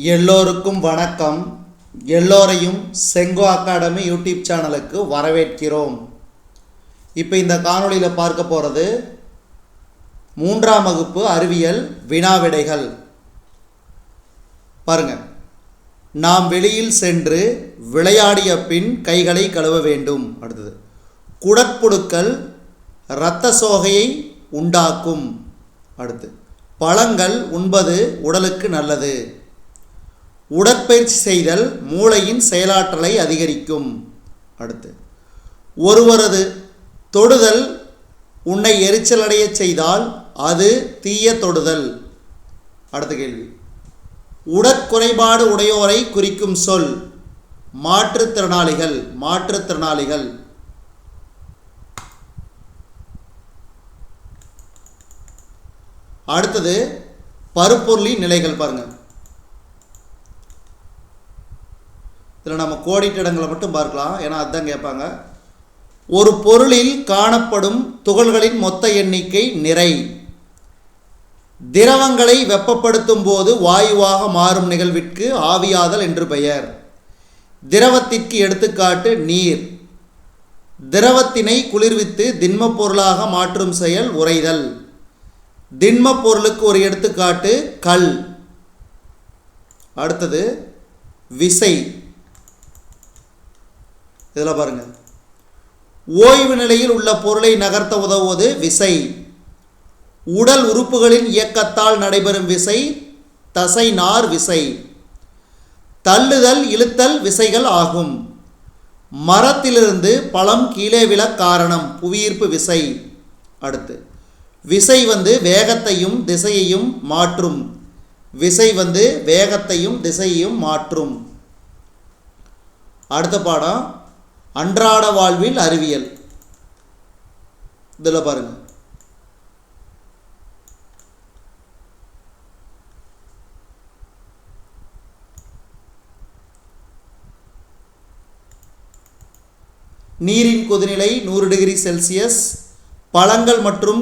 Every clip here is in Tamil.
எல்லோருக்கும் வணக்கம். எல்லோரையும் செங்கோ அகாடமி யூடியூப் சேனலுக்கு வரவேற்கிறோம். இப்போ இந்த காணொளியில் பார்க்க போகிறது 3ஆம் வகுப்பு அறிவியல் வினாவிடைகள். பாருங்க, நாம் வெளியில் சென்று விளையாடிய பின் கைகளை கழுவ வேண்டும். அடுத்தது, குடற்புழுக்கள் இரத்த சோகையை உண்டாக்கும். அடுத்து, பழங்கள் உண்பது உடலுக்கு நல்லது. உடற்பயிற்சி செய்தல் மூளையின் செயலாற்றலை அதிகரிக்கும். அடுத்து, ஒருவரது தொடுதல் உன்னை எரிச்சலடைய செய்தால் அது தீய தொடுதல். அடுத்த கேள்வி, உடற்குறைபாடு உடையோரை குறிக்கும் சொல் மாற்றுத்திறனாளிகள். மாற்றுத்திறனாளிகள். அடுத்தது, பருப்பொருளின் நிலைகள். பாருங்கள், இதில் நம்ம கோடிட்ட இடங்களை மட்டும் பார்க்கலாம், ஏன்னா அதுதான் கேட்பாங்க. ஒரு பொருளில் காணப்படும் துகள்களின் மொத்த எண்ணிக்கை நிறை. திரவங்களை வெப்பப்படுத்தும் போது வாயுவாக மாறும் நிகழ்விற்கு ஆவியாதல் என்று பெயர். திரவத்திற்கு எடுத்துக்காட்டு நீர். திரவத்தினை குளிர்வித்து திண்மப் பொருளாக மாற்றும் செயல் உறைதல். திண்மப் பொருளுக்கு ஒரு எடுத்துக்காட்டு கல். அடுத்தது, விசை. இதில் பாருங்கள், ஓய்வு நிலையில் உள்ள பொருளை நகர்த்த உதவுவது விசை. உடல் உறுப்புகளின் இயக்கத்தால் நடைபெறும் விசை தசை நார் விசை. தள்ளுதல் இழுத்தல் விசைகள் ஆகும். மரத்திலிருந்து பழம் கீழே விழ காரணம் புவியீர்ப்பு விசை. அடுத்து, விசை வேகத்தையும் திசையையும் மாற்றும். விசை வேகத்தையும் திசையையும் மாற்றும். அடுத்த பாடம் அன்றாட வாழ்வில் அறிவியல். இதில் பாருங்க, நீரின் கொதிநிலை 100 டிகிரி செல்சியஸ். பழங்கள் மற்றும்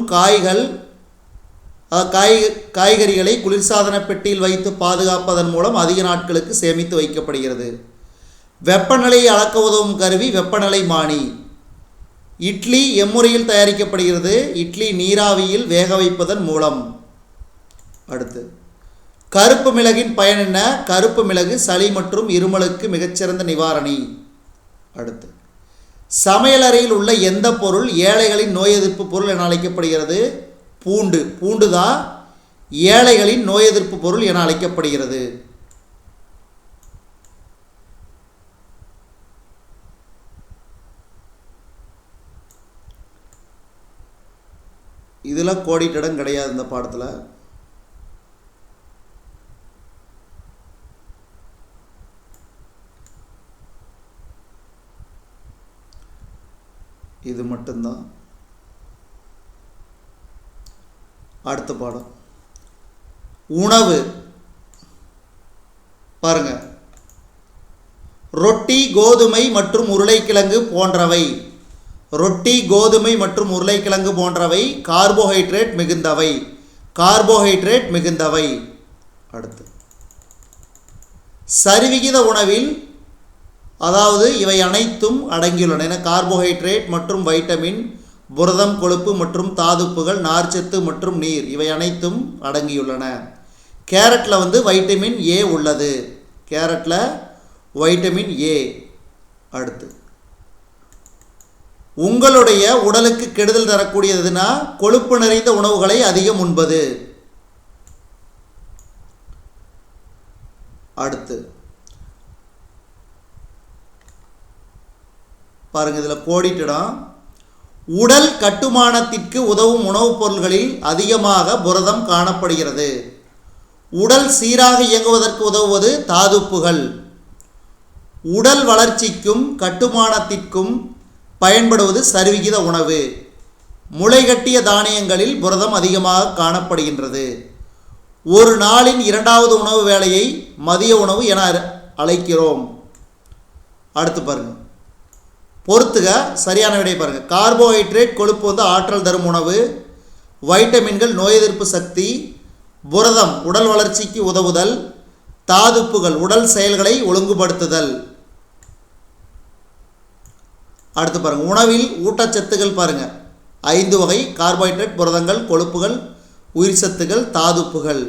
காய்கறிகளை குளிர்சாதன பெட்டியில் வைத்து பாதுகாப்பதன் மூலம் அதிக நாட்களுக்கு சேமித்து வைக்கப்படுகிறது. வெப்பநிலையை அளக்க உதவும் கருவி வெப்பநிலைமானி. இட்லி எம்முறையில் தயாரிக்கப்படுகிறது. இட்லி நீராவியில் வேக வைப்பதன் மூலம். அடுத்து, கருப்பு மிளகின் பயன் என்ன? கருப்பு மிளகு சளி மற்றும் இருமலுக்கு மிகச்சிறந்த நிவாரணி. அடுத்து, சமையலறையில் உள்ள எந்த பொருள் ஏழைகளின் நோய் எதிர்ப்பு பொருள் என அழைக்கப்படுகிறது? பூண்டு. பூண்டுதான் ஏழைகளின் நோய் எதிர்ப்பு பொருள் என அழைக்கப்படுகிறது. இதில் கோடிட்டிடம் கிடையாது இந்த பாடத்தில். இது மட்டும்தான். அடுத்த பாடம் உணவு. பாருங்க, ரொட்டி கோதுமை மற்றும் உருளைக்கிழங்கு போன்றவை. ரொட்டி கோதுமை மற்றும் உருளைக்கிழங்கு போன்றவை கார்போஹைட்ரேட் மிகுந்தவை. கார்போஹைட்ரேட் மிகுந்தவை. அடுத்து, சரிவிகித உணவில் அதாவது இவை அனைத்தும் அடங்கியுள்ளன. என கார்போஹைட்ரேட் மற்றும் வைட்டமின், புரதம், கொழுப்பு மற்றும் தாதுப்புகள், நார்ச்சத்து மற்றும் நீர் இவை அனைத்தும் அடங்கியுள்ளன. கேரட்டில் வைட்டமின் ஏ உள்ளது. கேரட்டில் வைட்டமின் ஏ. அடுத்து, உங்களுடைய உடலுக்கு கெடுதல் தரக்கூடியதுன்னா கொழுப்பு நிறைந்த உணவுகளை அதிகம் உண்பது. அடுத்து பாருங்க, இதில் கோடிட்டிடம் உடல் கட்டுமானத்திற்கு உதவும் உணவுப் பொருள்களில் அதிகமாக புரதம் காணப்படுகிறது. உடல் சீராக இயங்குவதற்கு உதவுவது தாதுப்புகள். உடல் வளர்ச்சிக்கும் கட்டுமானத்திற்கும் பயன்படுவது சரிவிகித உணவு. முளைகட்டிய தானியங்களில் புரதம் அதிகமாக காணப்படுகின்றது. ஒரு நாளின் 2வது உணவு வேளையை மதிய உணவு என அழைக்கிறோம். அடுத்து பாருங்க, பொறுத்துக சரியான விடை பாருங்க. கார்போஹைட்ரேட் கொழுப்பு ஆற்றல் தரும் உணவு. வைட்டமின்கள் நோய் எதிர்ப்பு சக்தி. புரதம் உடல் வளர்ச்சிக்கு உதவுதல், தாதுப்புகள் உடல் செயல்களை ஒழுங்குபடுத்துதல். அடுத்து பாருங்க, உணவில் ஊட்டச்சத்துக்கள் பாருங்க 5 வகை: கார்போஹைட்ரேட், புரதங்கள், கொழுப்புகள், உயிர் சத்துக்கள், தாதுப்புகள்.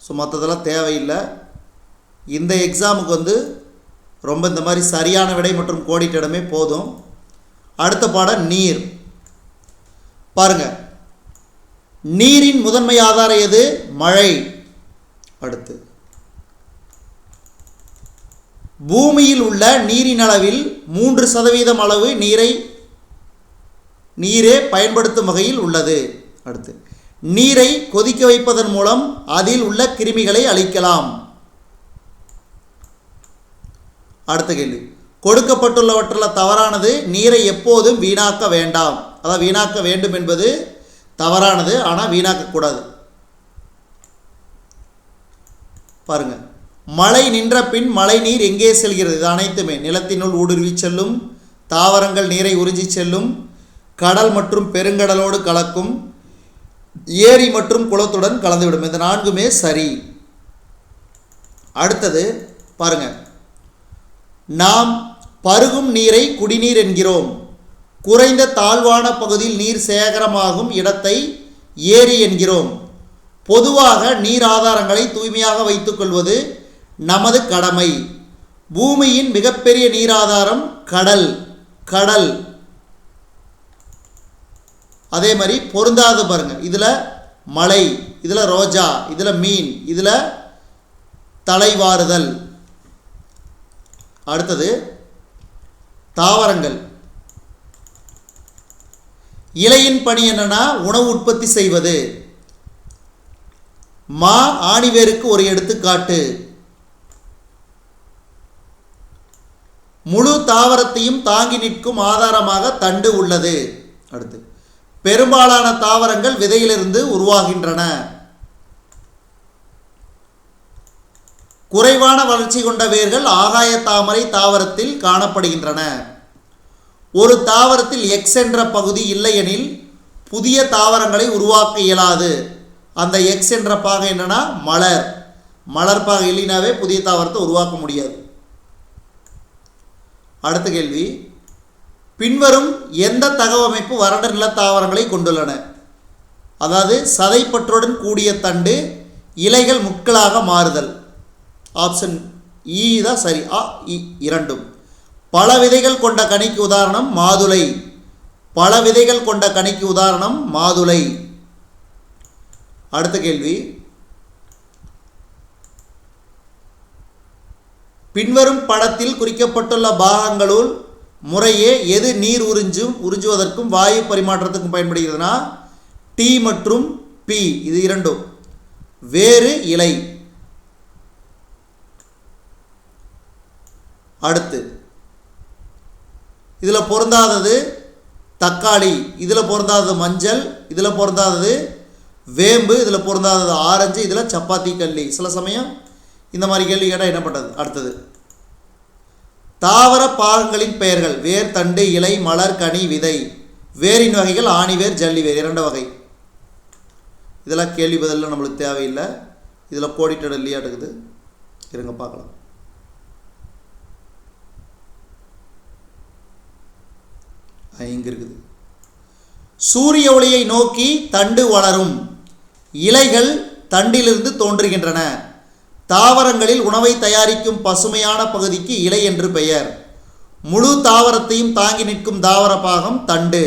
ஸோ மற்றதெல்லாம் தேவையில்லை. இந்த எக்ஸாமுக்கு ரொம்ப இந்த மாதிரி சரியான விடை மற்றும் கோடிட்டிடமே போதும். அடுத்த பாடம் நீர். பாருங்க, நீரின் முதன்மை ஆதாரம் எது? மழை. அடுத்து, பூமியில் உள்ள நீரின் அளவில் 3% அளவு நீரே பயன்படுத்தும் வகையில் உள்ளது. அடுத்து, நீரை கொதிக்க வைப்பதன் மூலம் அதில் உள்ள கிருமிகளை அழிக்கலாம். அடுத்த கேள்வி, கொடுக்கப்பட்டுள்ளவற்றில் தவறானது. நீரை எப்போதும் வீணாக்க வேண்டாம். அதாவது வீணாக்க வேண்டும் என்பது தவறானது, ஆனால் வீணாக்கக்கூடாது. பாருங்க, மழை நின்ற பின் மழை நீர் எங்கே செல்கிறது? இது அனைத்துமே நிலத்தினுள் ஊடுருவி செல்லும், தாவரங்கள் நீரை உறிஞ்சி செல்லும், கடல் மற்றும் பெருங்கடலோடு கலக்கும், ஏரி மற்றும் குளத்துடன் கலந்துவிடும். இந்த 4மே சரி. அடுத்தது பாருங்க, நாம் பருகும் நீரை குடிநீர் என்கிறோம். குறைந்த தாழ்வான பகுதியில் நீர் சேகரமாகும் இடத்தை ஏரி என்கிறோம். பொதுவாக நீர் ஆதாரங்களை தூய்மையாக வைத்துக்கொள்வது நமது கடமை. பூமியின் மிகப்பெரிய நீராதாரம் கடல். அதே மாதிரி பொருந்தாது பாருங்க, இதில் மலை, இதில் ரோஜா, இதில் மீன், இதில் தலைவாறுதல். அடுத்தது தாவரங்கள். இலையின் பணி என்னன்னா உணவு உற்பத்தி செய்வது. ஆணிவேருக்கு ஒரு எடுத்துக்காட்டு. முழு தாவரத்தையும் தாங்கி நிற்கும் ஆதாரமாக தண்டு உள்ளது. அடுத்து, பெரும்பாலான தாவரங்கள் விதையிலிருந்து உருவாகின்றன. குறைவான வளர்ச்சி கொண்ட வேர்கள் ஆகாய தாமரை தாவரத்தில் காணப்படுகின்றன. ஒரு தாவரத்தில் எக்ஸ் என்ற பகுதி இல்லையெனில் புதிய தாவரங்களை உருவாக்க இயலாது. அந்த எக்ஸ் என்ற பாகம் என்னன்னா மலர் பாகம் இல்லைனாவே புதிய தாவரத்தை உருவாக்க முடியாது. அடுத்த கேள்வி, பின்வரும் எந்த தகவமைப்பு வறண்ட நில தாவரங்களை கொண்டுள்ளன? அதாவது சதைப்பற்றுடன் கூடிய தண்டு, இலைகள் முட்களாக மாறுதல். ஆப்ஷன் இ தான் சரி. இரண்டும். பல விதைகள் கொண்ட கனிக்கு உதாரணம் மாதுளை. பல விதைகள் கொண்ட கனிக்கு உதாரணம் மாதுளை. அடுத்த கேள்வி, பின்வரும் படத்தில் குறிக்கப்பட்டுள்ள பாகங்களுள் முறையே எது நீர் உறிஞ்சுவதற்கும் வாயு பரிமாற்றத்துக்கும் பயன்படுகிறதுனா டி மற்றும் பி, இது இரண்டும். வேறு, இலை. அடுத்து, இதில் பொருந்தாதது தக்காளி, இதில் பொருந்தாதது மஞ்சள், இதில் பொருந்தாதது வேம்பு, இதில் பொருந்தாதது ஆரஞ்சு, இதில் சப்பாத்தி கல்லி. சில சமயம் இந்த மாதிரி கேள்வி கேட்டால் என்ன பண்ணுறது? அடுத்தது, தாவர பாகங்களின் பெயர்கள். வேர், தண்டு, இலை, மலர், கனி, விதை. வேரின் வகைகள் ஆணிவேர், ஜல்லிவேர், 2 வகை. இதெல்லாம் கேள்வி பதில் நம்மளுக்கு தேவையில்லை. இதில் கோடிட்டட் இல்லையா இருக்குது, இருங்க பார்க்கலாம். இங்கே இருக்குது. சூரிய ஒளியை நோக்கி தண்டு வளரும். இலைகள் தண்டிலிருந்து தோன்றுகின்றன. தாவரங்களில் உணவை தயாரிக்கும் பசுமையான பகுதிக்கு இலை என்று பெயர். முழு தாவரத்தையும் தாங்கி நிற்கும் தாவர பாகம் தண்டு.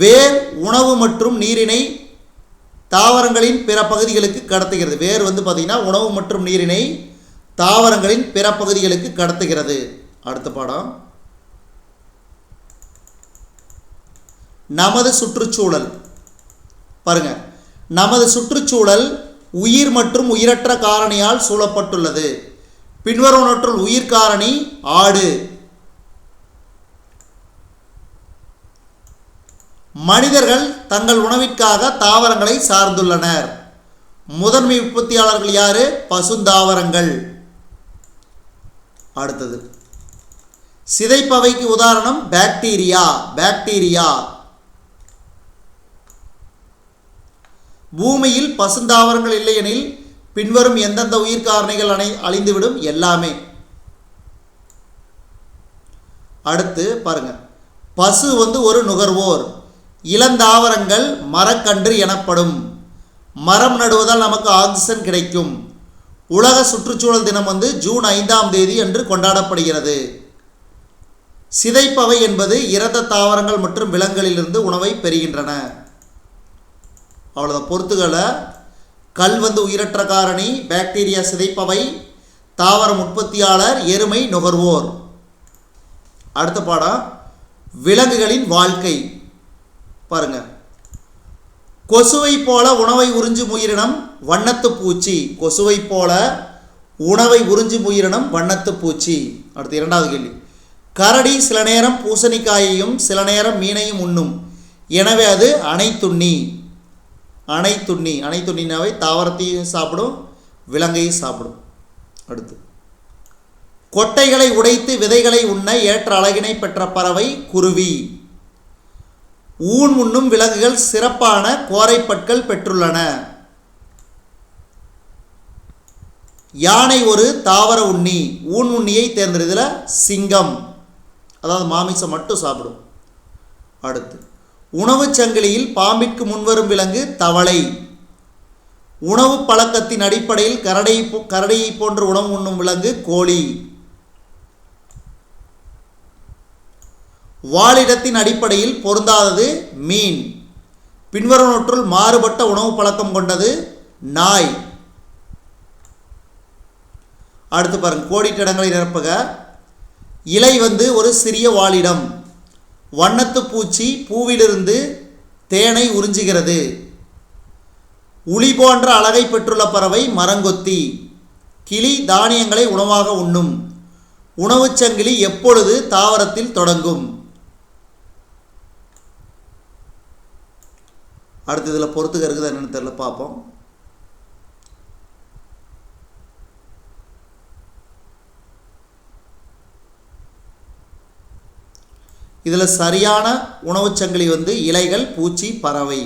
வேர் உணவு மற்றும் நீரினை தாவரங்களின் பிற பகுதிகளுக்கு கடத்துகிறது. வேர் பார்த்தீங்கன்னா உணவு மற்றும் நீரினை தாவரங்களின் பிற பகுதிகளுக்கு கடத்துகிறது. அடுத்த பாடம், நமது சுற்றுச்சூழல். பாருங்க, நமது சுற்றுச்சூழல் உயிர் மற்றும் உயிரற்ற காரணியால் சூழப்பட்டுள்ளது. பின்வருவனற்றுள் உயிர் காரணி ஆடு. மனிதர்கள் தங்கள் உணவிற்காக தாவரங்களை சார்ந்துள்ளனர். முதன்மை உற்பத்தியாளர்கள் யாரு? பசுந்தாவரங்கள். அடுத்தது, சிதைப்பவைக்கு உதாரணம் பாக்டீரியா. பூமியில் பசுந்தாவரங்கள் இல்லையெனில் பின்வரும் எந்தெந்த உயிர் காரணிகள் அழிந்துவிடும்? எல்லாமே. அடுத்து பாருங்க, பசு ஒரு நுகர்வோர். இளந்தாவரங்கள் மரக்கன்று எனப்படும். மரம் நடுவதால் நமக்கு ஆக்சிஜன் கிடைக்கும். உலக சுற்றுச்சூழல் தினம் ஜூன் 5ஆம் தேதி அன்று கொண்டாடப்படுகிறது. சிதைப்பவை என்பது இறந்த தாவரங்கள் மற்றும் விலங்குகளிலிருந்து உணவை பெறுகின்றன. அவ்வளோதான். பொறுத்துகளை கல் உயிரற்ற காரணி, பாக்டீரியா சிதைப்பவை, தாவரம் உற்பத்தியாளர், எருமை நுகர்வோர். அடுத்த பாடம் விலங்குகளின் வாழ்க்கை. பாருங்க, கொசுவை போல உணவை உறிஞ்சும் உயிரினம் வண்ணத்து பூச்சி. கொசுவை போல உணவை உறிஞ்சும் உயிரினம் வண்ணத்து பூச்சி. அடுத்து இரண்டாவது கேள்வி, கரடி சில நேரம் பூசணிக்காயையும் சில நேரம் மீனையும் உண்ணும், எனவே அது அனைத்துண்ணி. அனைத்துண்ணி. அனைத்துண்ணினாவை தாவரத்தையும் சாப்பிடும், விலங்கையும் சாப்பிடும். அடுத்து, கொட்டைகளை உடைத்து விதைகளை உண்ண ஏற்ற அழகினை பெற்ற பறவை குருவி. ஊன் உண்ணும் விலங்குகள் சிறப்பான கோரைப்பற்கள் பெற்றுள்ளன. யானை ஒரு தாவர உண்ணி. ஊன் உண்ணியை தேர்ந்தெடுத்தல சிங்கம், அதாவது மாமிசம் மட்டும் சாப்பிடும். அடுத்து, உணவு சங்கிலியில் பாம்பிற்கு முன்வரும் விலங்கு தவளை. உணவு பழக்கத்தின் அடிப்படையில் கரடியை போன்று உணவு உண்ணும் விலங்கு கோழி. வாழிடத்தின் அடிப்படையில் பொருந்தாதது மீன். பின்வருவனவற்றுள் மாறுபட்ட உணவு பழக்கம் கொண்டது நாய். அடுத்து பாருங்க, கோடிட்ட இடங்களை நிரப்புக. இலை ஒரு சிறிய வாழிடம். வண்ணத்து பூச்சி பூவிலிருந்து தேனை உறிஞ்சுகிறது. உளி போன்ற அழகை பெற்றுள்ள பறவை மரங்கொத்தி. கிளி தானியங்களை உணவாக உண்ணும். உணவுச் சங்கிலி எப்பொழுது தாவரத்தில் தொடங்கும்? அடுத்து இதில் பொறுத்துக்க இருக்குது என்னென்னு தெரியல, பார்ப்போம். இதில் சரியான உணவுச் சங்கிலி இலைகள், பூச்சி, பறவை.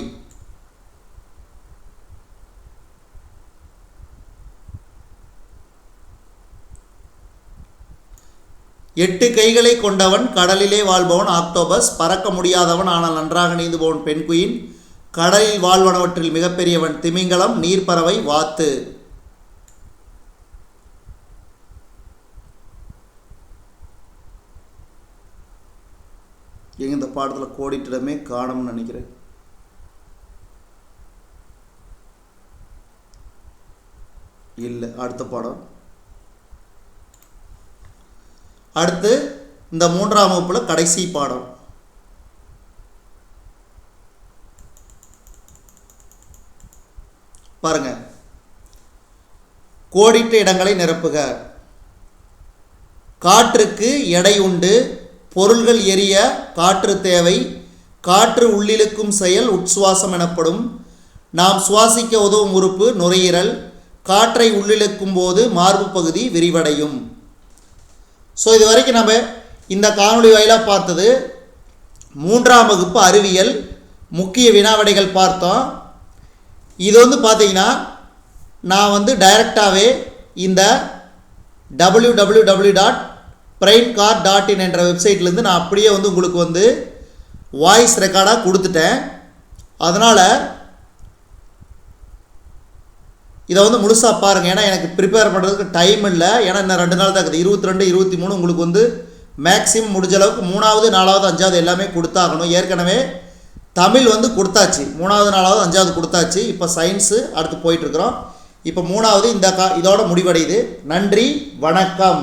எட்டு கைகளை கொண்டவன், கடலிலே வாழ்பவன் ஆக்டோபஸ். பறக்க முடியாதவன் ஆனால் நன்றாக நீந்து போவன் பென்குயின். கடலில் வாழ்வனவற்றில் மிகப்பெரியவன் திமிங்கலம். நீர்ப்பறவை வாத்து. எங்க இந்த பாடத்தில் கோடிட்டிடமே காணும்னு நினைக்கிறேன். இல்லை, அடுத்த பாடம். அடுத்து இந்த 3ஆம் வகுப்புல கடைசி பாடம். பாருங்க, கோடிட்ட இடங்களை நிரப்புக. காற்றுக்கு எடை உண்டு. பொருள்கள் எரிய காற்று தேவை. காற்று உள்ளிழுக்கும் செயல் உட்சுவாசம் எனப்படும். நாம் சுவாசிக்க உதவும் உறுப்பு நுரையீரல். காற்றை உள்ளிழுக்கும் போது மார்பு பகுதி விரிவடையும். ஸோ இது வரைக்கும் நம்ம இந்த காணொளி வாயிலாக பார்த்தது 3ஆம் வகுப்பு அறிவியல் முக்கிய வினாவிடைகள் பார்த்தோம். இது பார்த்தீங்கன்னா நான் டைரெக்டாகவே இந்த www.braincar.in என்ற வெப்சைட்லேருந்து நான் அப்படியே உங்களுக்கு வாய்ஸ் ரெக்கார்டாக கொடுத்துட்டேன். அதனால் இதை முழுசாக பாருங்கள். ஏன்னா எனக்கு ப்ரிப்பேர் பண்ணுறதுக்கு டைம் இல்லை. ஏன்னா இன்னும் 2 நாள் தான் இருக்குது. 22, 23 உங்களுக்கு மேக்ஸிமம் முடிஞ்ச அளவுக்கு 3வது, 4வது, 5வது எல்லாமே கொடுத்தாகணும். ஏற்கனவே தமிழ் கொடுத்தாச்சு. 3வது, 4வது, 5வது கொடுத்தாச்சு. இப்போ சயின்ஸு அடுத்து போயிட்டுருக்குறோம். இப்போ 3வது இதோட முடிவடையுது. நன்றி, வணக்கம்.